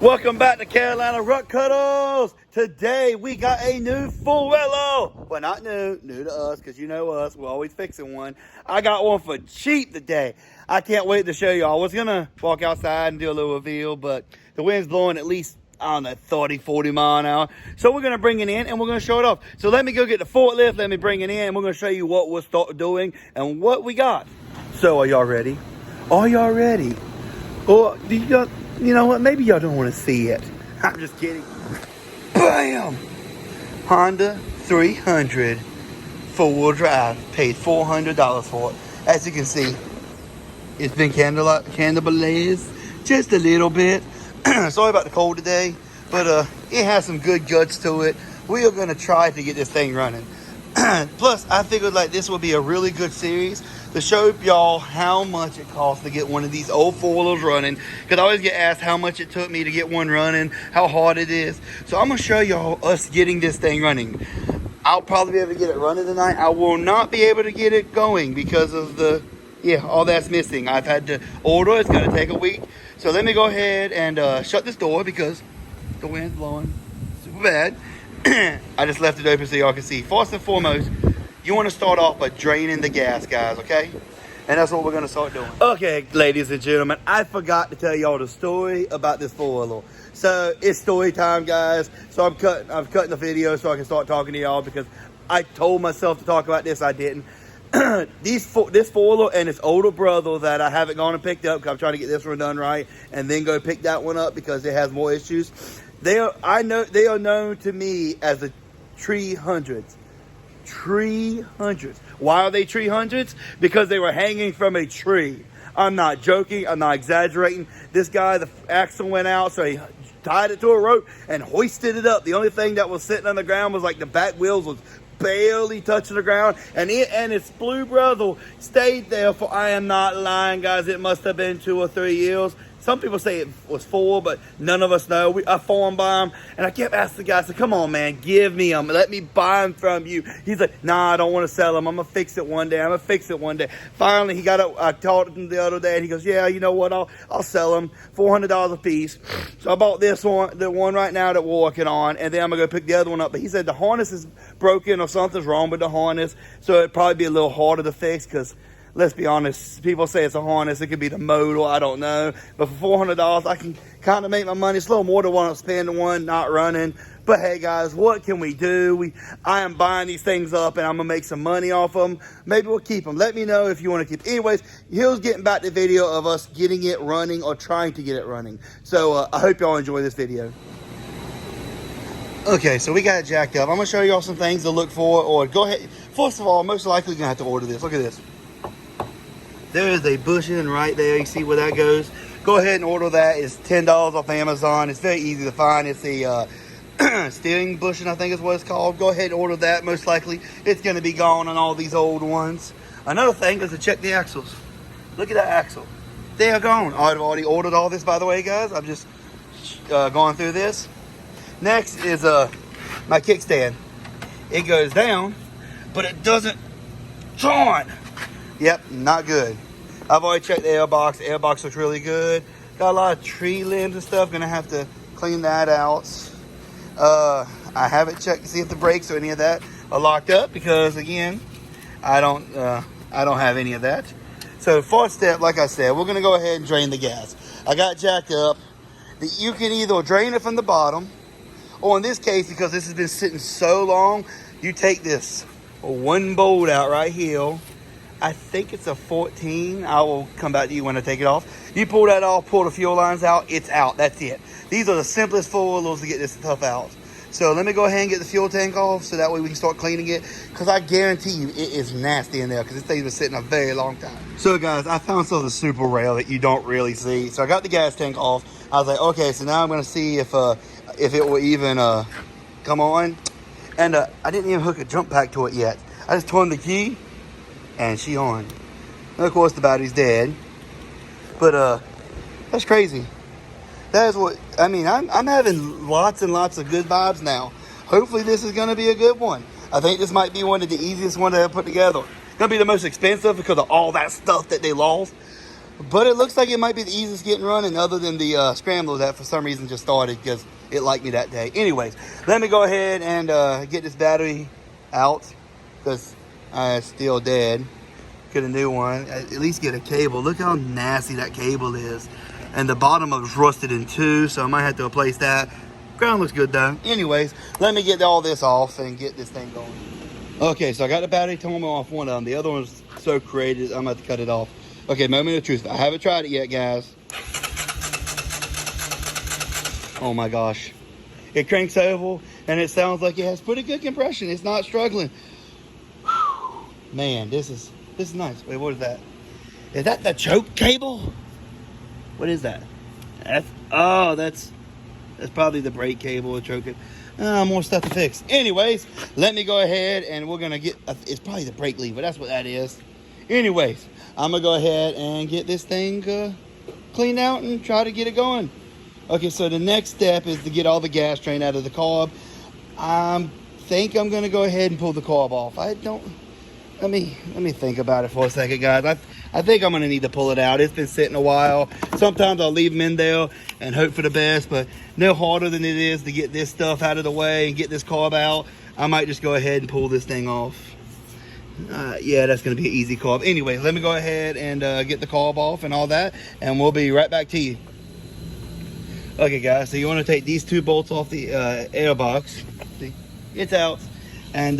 Welcome back to Carolina Ruck Cuddles. Today we got a new four-wheeler. Well, not new to us, because you know us, we're always fixing one. I got one for cheap today. I can't wait to show y'all. I was gonna walk outside and do a little reveal, but the wind's blowing at least, I don't know, 30, 40 mile an hour. So we're gonna bring it in and we're gonna show it off. So let me go get the forklift, let me bring it in, and we're gonna show you what we'll start doing and what we got. So are y'all ready? Are y'all ready? Or do you know what? Maybe y'all don't want to see it. I'm just kidding. Bam! Honda 300 four-wheel drive. Paid $400 for it. As you can see, it's been cannibalized just a little bit. Sorry about the cold today, but it has some good guts to it. We are going to try to get this thing running. Plus, I figured like this would be a really good series to show y'all how much it costs to get one of these old four-wheelers running. Because I always get asked how much it took me to get one running, how hard it is. So I'm going to show y'all us getting this thing running. I'll probably be able to get it running tonight. I will not be able to get it going because of all that's missing. I've had to order. It's going to take a week. So let me go ahead and shut this door because the wind's blowing super bad. I just left it open so y'all can see. First and foremost, you want to start off by draining the gas, guys, okay? And that's what we're going to start doing. Okay, ladies and gentlemen, I forgot to tell y'all the story about this four-wheeler. So it's story time, guys. So I'm cutting the video so I can start talking to y'all because I told myself to talk about this. I didn't. This four-wheeler and its older brother that I haven't gone and picked up because I'm trying to get this one done right and then go pick that one up because it has more issues. They are known to me as the tree hundreds. Tree hundreds. Why are they tree hundreds? Because they were hanging from a tree. I'm not joking. I'm not exaggerating. This guy, the axle went out, so he tied it to a rope and hoisted it up. The only thing that was sitting on the ground was like the back wheels was barely touching the ground, and its blue brother stayed there for, I am not lying, guys, it must have been 2 or 3 years. Some people say it was 4, but none of us know. I farm by him, and I kept asking the guy, I said, come on, man, give me them. Let me buy them from you. He's like, nah, I don't want to sell them. I'm going to fix it one day. Finally, he got up. I talked to him the other day, and he goes, yeah, you know what? I'll sell them. $400 a piece. So I bought this one, the one right now that we're working on, and then I'm going to go pick the other one up. But he said the harness is broken or something's wrong with the harness, so it'd probably be a little harder to fix because, let's be honest, people say it's a harness. It could be the motor. I don't know. But for $400, I can kind of make my money. It's a little more than what I'm spending one not running. But hey, guys, what can we do? I am buying these things up, and I'm going to make some money off them. Maybe we'll keep them. Let me know if you want to keep. Anyways, here's getting back to the video of us getting it running or trying to get it running. So I hope y'all enjoy this video. Okay, so we got it jacked up. I'm going to show y'all some things to look for. Or go ahead. First of all, most likely going to have to order this. Look at this. There is a bushing right there. You see where that goes? Go ahead and order that. It's $10 off Amazon. It's very easy to find. It's the steering bushing, I think is what it's called. Go ahead and order that. Most likely, it's going to be gone on all these old ones. Another thing is to check the axles. Look at that axle. They are gone. I've already ordered all this, by the way, guys. I'm just going through this. Next is my kickstand. It goes down, but it doesn't turn. Yep, not good. I've already checked the airbox. The airbox looks really good. Got a lot of tree limbs and stuff. Gonna have to clean that out. I haven't checked to see if the brakes or any of that are locked up because, again, I don't have any of that. So first step, like I said, we're gonna go ahead and drain the gas. I got jacked up. You can either drain it from the bottom, or in this case, because this has been sitting so long, you take this one bolt out right here. I think it's a 14. I will come back to you when I take it off. You pull that off, pull the fuel lines out, it's out. That's it. These are the simplest four-wheelers to get this stuff out. So let me go ahead and get the fuel tank off so that way we can start cleaning it. Because I guarantee you it is nasty in there because this thing's been sitting a very long time. So guys, I found something super rare that you don't really see. So I got the gas tank off. I was like, okay, so now I'm going to see if it will even come on. And I didn't even hook a jump pack to it yet. I just turned the key. And she on. And of course the battery's dead. But that's crazy. That is what I mean. I'm having lots and lots of good vibes now. Hopefully this is gonna be a good one. I think this might be one of the easiest ones to ever put together. It's gonna be the most expensive because of all that stuff that they lost. But it looks like it might be the easiest getting running other than the scrambler that for some reason just started because it liked me that day. Anyways, let me go ahead and get this battery out because it's still dead. Get a new one. At least get a cable. Look how nasty that cable is. And the bottom of it's rusted in two, so I might have to replace that. Ground looks good though. Anyways, let me get all this off and get this thing going. Okay, so I got the battery torn off one of them. The other one's so created, I'm about to cut it off. Okay, moment of truth. I haven't tried it yet, guys. Oh my gosh. It cranks over and it sounds like it has pretty good compression. It's not struggling. Whew. Man, this is nice. Wait, what is that? Is that the choke cable? What is that? That's probably the brake cable or choke it. More stuff to fix. Anyways, let me go ahead and we're gonna get, it's probably the brake lever. That's what that is. Anyways, I'm gonna go ahead and get this thing cleaned out and try to get it going. Okay, so the next step is to get all the gas drain out of the carb. I think I'm gonna go ahead and pull the carb off. Let me think about it for a second, guys. I think I'm gonna need to pull it out. It's been sitting a while. Sometimes I'll leave them in there and hope for the best, but no harder than it is to get this stuff out of the way and get this carb out. I might just go ahead and pull this thing off. Yeah, that's gonna be an easy carb. Anyway, let me go ahead and get the carb off and all that, and we'll be right back to you. Okay, guys, so you want to take these two bolts off the air box. See, it's out, and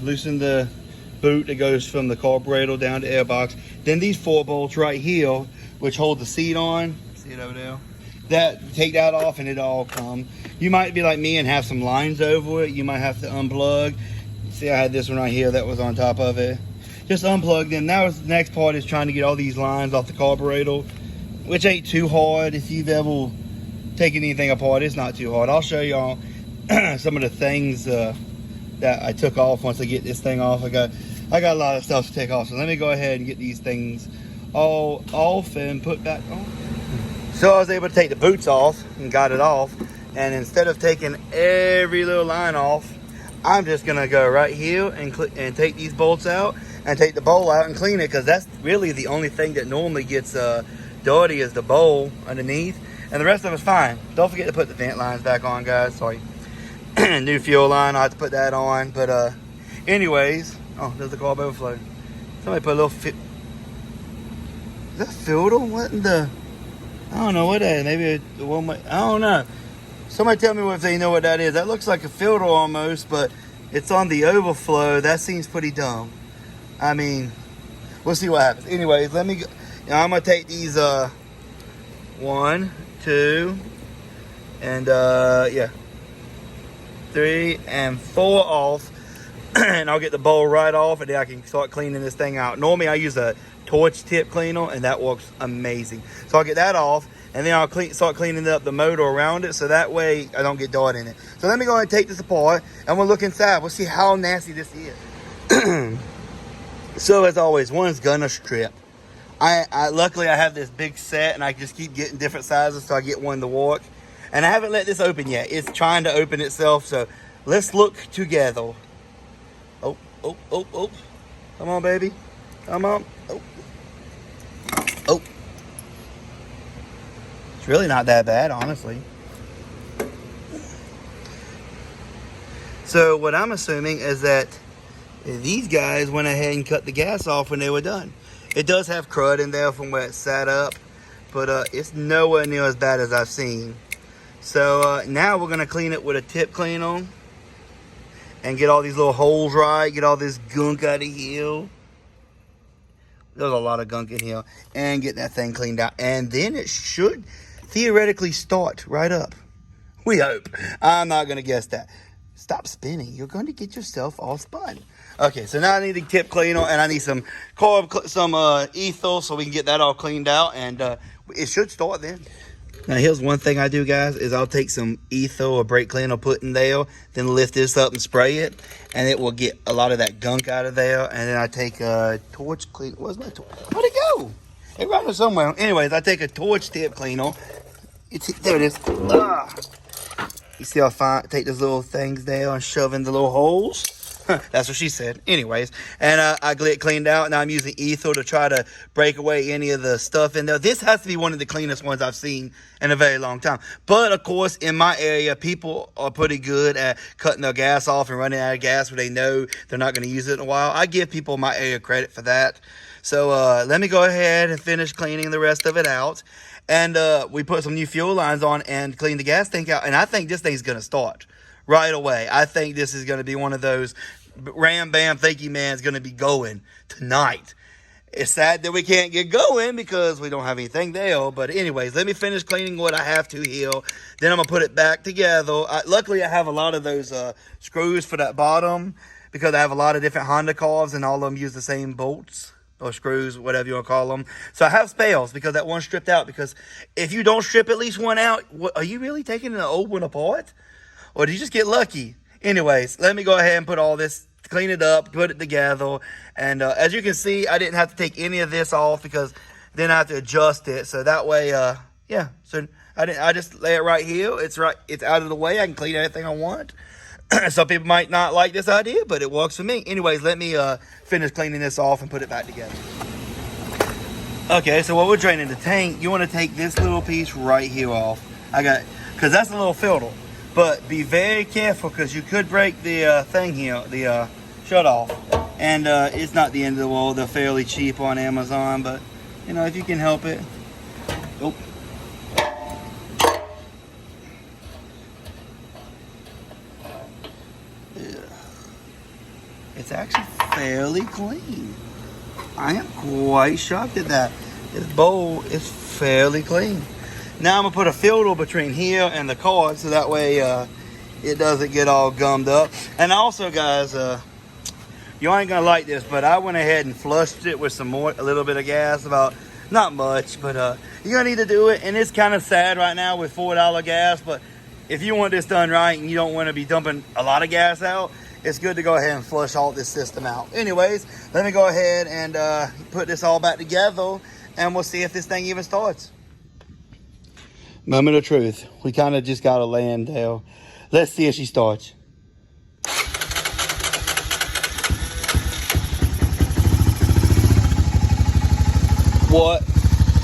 loosen the boot that goes from the carburetor down to air box. Then these 4 bolts right here, which hold the seat on. See it over there? Take that off and it all come. You might be like me and have some lines over it. You might have to unplug. See, I had this one right here that was on top of it. Just unplug them. Now the next part is trying to get all these lines off the carburetor, which ain't too hard. If you've ever taken anything apart, it's not too hard. I'll show y'all some of the things that I took off once I get this thing off. I got a lot of stuff to take off, so let me go ahead and get these things all off and put back on. So I was able to take the boots off and got it off, and instead of taking every little line off, I'm just gonna go right here and take these bolts out and take the bowl out and clean it, because that's really the only thing that normally gets dirty is the bowl underneath, and the rest of it's fine. Don't forget to put the vent lines back on, guys. Sorry. New fuel line, I have to put that on, but anyways, oh, there's the carb overflow. Somebody put a little is that filter? What in the, I don't know what that is. Maybe the one, I don't know. Somebody tell me if they know what that is. That looks like a filter almost, but it's on the overflow. That seems pretty dumb. I mean, we'll see what happens. Anyways, let me go. Now I'm gonna take these 1, 2, and yeah, 3 and 4 off, and I'll get the bowl right off, and then I can start cleaning this thing out. Normally I use a torch tip cleaner, and that works amazing. So I'll get that off, and then I'll start cleaning up the motor around it, so that way I don't get dirt in it. So let me go ahead and take this apart, and we'll look inside. We'll see how nasty this is. So as always, one's gonna strip. Luckily I have this big set, and I just keep getting different sizes so I get one to work. And I haven't let this open yet. It's trying to open itself, so let's look together. Oh. Come on, baby. Come on. Oh. It's really not that bad, honestly. So what I'm assuming is that these guys went ahead and cut the gas off when they were done. It does have crud in there from where it's sat up, but it's nowhere near as bad as I've seen. So now we're going to clean it with a tip cleaner and get all these little holes right, get all this gunk out of here. There's a lot of gunk in here. And get that thing cleaned out. And then it should theoretically start right up. We hope. I'm not going to guess that. Stop spinning. You're going to get yourself all spun. Okay, so now I need a tip cleaner, and I need some carb, some ether, so we can get that all cleaned out, and it should start then. Now here's one thing I do, guys, is I'll take some ether or brake cleaner, put in there, then lift this up and spray it, and it will get a lot of that gunk out of there. And then I take a torch cleaner. Where's my torch? Where'd it go? It ran somewhere. Anyways, I take a torch tip cleaner. There it is. You see how fine? Take those little things there and shove in the little holes. That's what she said. Anyways, and I get it cleaned out. Now I'm using ether to try to break away any of the stuff in there. This has to be one of the cleanest ones I've seen in a very long time. But of course, in my area, people are pretty good at cutting their gas off and running out of gas where they know they're not going to use it in a while. I give people in my area credit for that. So let me go ahead and finish cleaning the rest of it out. And we put some new fuel lines on and clean the gas tank out. And I think this thing's going to start right away. I think this is going to be one of those ram bam thank you man's going to be going tonight. It's sad that we can't get going because we don't have anything there. But anyways, let me finish cleaning what I have to here. Then I'm going to put it back together. Luckily, I have a lot of those screws for that bottom because I have a lot of different Honda cars and all of them use the same bolts or screws, whatever you want to call them. So I have spares because that one's stripped out. Because if you don't strip at least one out, are you really taking an old one apart? Or did you just get lucky? Anyways, let me go ahead and put all this, clean it up, put it together. And as you can see, I didn't have to take any of this off because then I have to adjust it. So that way, yeah. So I just lay it right here. It's out of the way. I can clean anything I want. Some people might not like this idea, but it works for me. Anyways, let me finish cleaning this off and put it back together. Okay, so while we're draining the tank, you want to take this little piece right here off. Because that's a little filter. But be very careful because you could break the thing here, the shut off. And it's not the end of the world. They're fairly cheap on Amazon, but you know, if you can help it. Oh. It's actually fairly clean. I am quite shocked at that. This bowl is fairly clean. Now I'm going to put a filter between here and the cord so that way it doesn't get all gummed up. And also, guys, you ain't going to like this, but I went ahead and flushed it with a little bit of gas, about, not much, but you're going to need to do it. And it's kind of sad right now with $4 gas, but if you want this done right and you don't want to be dumping a lot of gas out, it's good to go ahead and flush all this system out. Anyways, let me go ahead and put this all back together and we'll see if this thing even starts. Moment of truth. We kind of just got to land there. Let's see if she starts. What?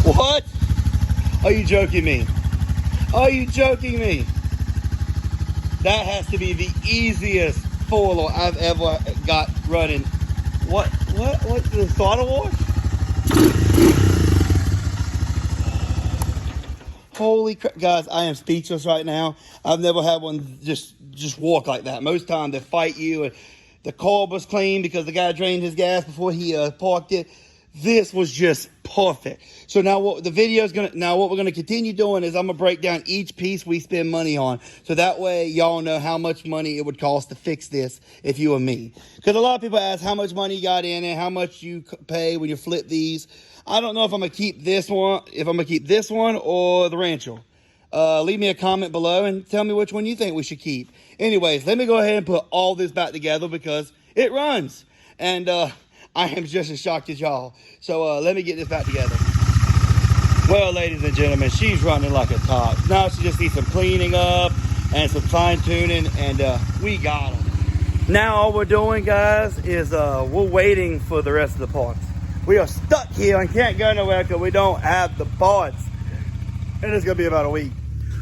What? Are you joking me? Are you joking me? That has to be the easiest four-wheeler I've ever got running. What? The throttle wash? Holy crap, guys, I am speechless right now. I've never had one just walk like that. Most times they fight you. And the carb was clean because the guy drained his gas before he parked it. This was just perfect. So now what we're gonna continue doing is I'm gonna break down each piece we spend money on. So that way y'all know how much money it would cost to fix this if you were me. Because a lot of people ask how much money you got in it, how much you pay when you flip these. I don't know if I'm gonna keep this one, or the Rancho. Leave me a comment below and tell me which one you think we should keep. Anyways, let me go ahead and put all this back together because it runs. And I am just as shocked as y'all. So let me get this back together. Well, ladies and gentlemen, she's running like a top. Now she just needs some cleaning up and some fine tuning, and we got her. Now all we're doing, guys, is we're waiting for the rest of the parts. We are stuck here and can't go nowhere because we don't have the parts. And it's going to be about a week.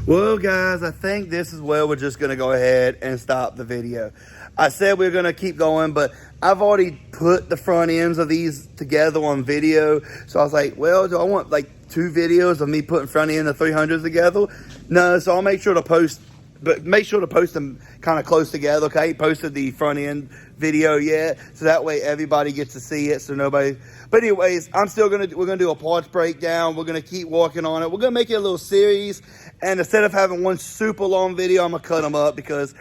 Well, guys, I think this is where we're just going to go ahead and stop the video. I said we were going to keep going, but I've already put the front ends of these together on video. So I was like, well, do I want like 2 videos of me putting front end of 300s together? No, so I'll make sure to post, but make sure to post them kind of close together. Okay, I ain't posted the front end video yet, so that way everybody gets to see it. So nobody. But anyways, we're gonna do a parts breakdown. We're gonna keep working on it. We're gonna make it a little series, and instead of having one super long video, I'm gonna cut them up because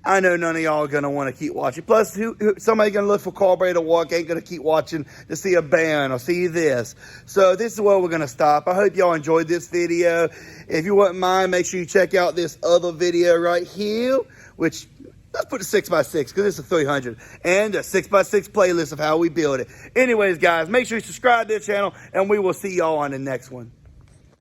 I know none of y'all are gonna want to keep watching. Plus, somebody gonna look for carburetor work ain't gonna keep watching to see a band or see this. So this is where we're gonna stop. I hope y'all enjoyed this video. If you wouldn't mind, make sure you check out this other video right here, which let's put a 6x6 because it's a 300 and a 6x6 playlist of how we build it. Anyways, guys, make sure you subscribe to the channel and we will see y'all on the next one.